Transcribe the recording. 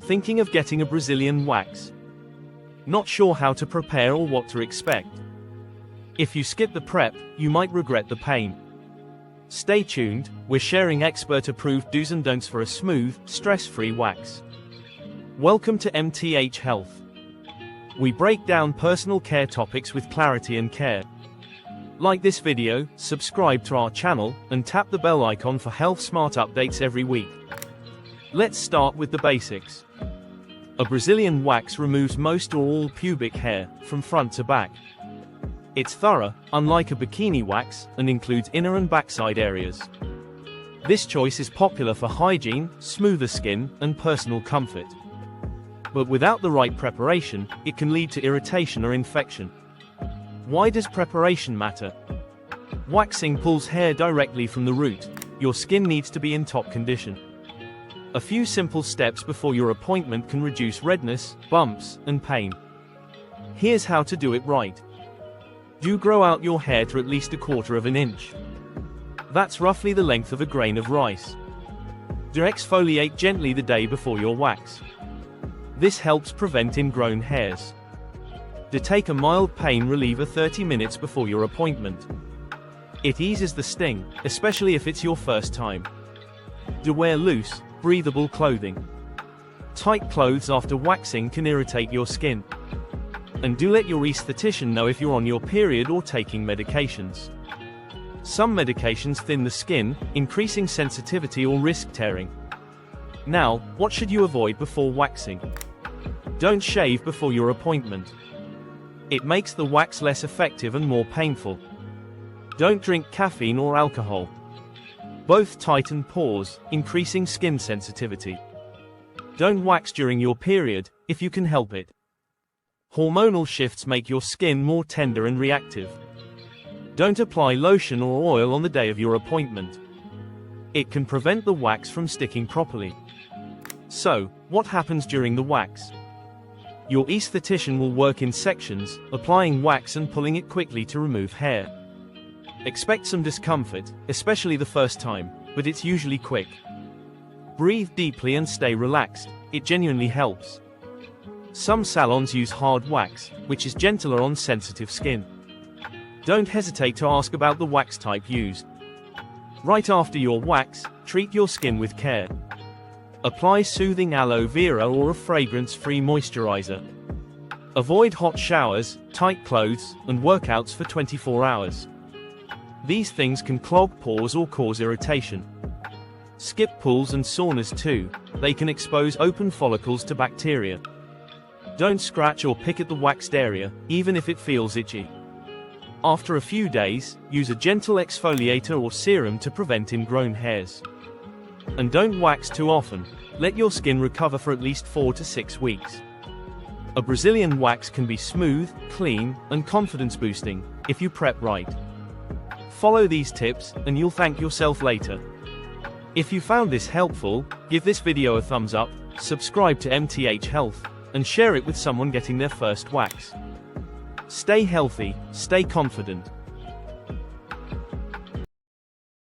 Thinking of getting a Brazilian wax? Not sure how to prepare or what to expect? If you skip the prep, you might regret the pain. Stay tuned, we're sharing expert-approved do's and don'ts for a smooth, stress-free wax. Welcome to MTH Health. We break down personal care topics with clarity and care. Like this video, subscribe to our channel, and tap the bell icon for health smart updates every week. Let's start with the basics. A Brazilian wax removes most or all pubic hair, from front to back. It's thorough, unlike a bikini wax, and includes inner and backside areas. This choice is popular for hygiene, smoother skin, and personal comfort. But without the right preparation, it can lead to irritation or infection. Why does preparation matter? Waxing pulls hair directly from the root. Your skin needs to be in top condition. A few simple steps before your appointment can reduce redness, bumps, and pain. Here's how to do it right. Do grow out your hair to at least 1/4 of an inch. That's roughly the length of a grain of rice. Do exfoliate gently the day before your wax. This helps prevent ingrown hairs. Do take a mild pain reliever 30 minutes before your appointment. It eases the sting, especially if it's your first time. Do wear loose, breathable clothing. Tight clothes after waxing can irritate your skin. And do let your esthetician know if you're on your period or taking medications. Some medications thin the skin, increasing sensitivity or risk tearing. Now, what should you avoid before waxing? Don't shave before your appointment. It makes the wax less effective and more painful. Don't drink caffeine or alcohol. Both tighten pores, increasing skin sensitivity. Don't wax during your period, if you can help it. Hormonal shifts make your skin more tender and reactive. Don't apply lotion or oil on the day of your appointment. It can prevent the wax from sticking properly. So, what happens during the wax? Your esthetician will work in sections, applying wax and pulling it quickly to remove hair. Expect some discomfort, especially the first time, but it's usually quick. Breathe deeply and stay relaxed, it genuinely helps. Some salons use hard wax, which is gentler on sensitive skin. Don't hesitate to ask about the wax type used. Right after your wax, treat your skin with care. Apply soothing aloe vera or a fragrance-free moisturizer. Avoid hot showers, tight clothes, and workouts for 24 hours. These things can clog pores or cause irritation. Skip pools and saunas too, they can expose open follicles to bacteria. Don't scratch or pick at the waxed area, even if it feels itchy. After a few days, use a gentle exfoliator or serum to prevent ingrown hairs. And don't wax too often, let your skin recover for at least 4 to 6 weeks. A Brazilian wax can be smooth, clean, and confidence boosting, if you prep right. Follow these tips, and you'll thank yourself later. If you found this helpful, give this video a thumbs up, subscribe to MTH Health, and share it with someone getting their first wax. Stay healthy, stay confident.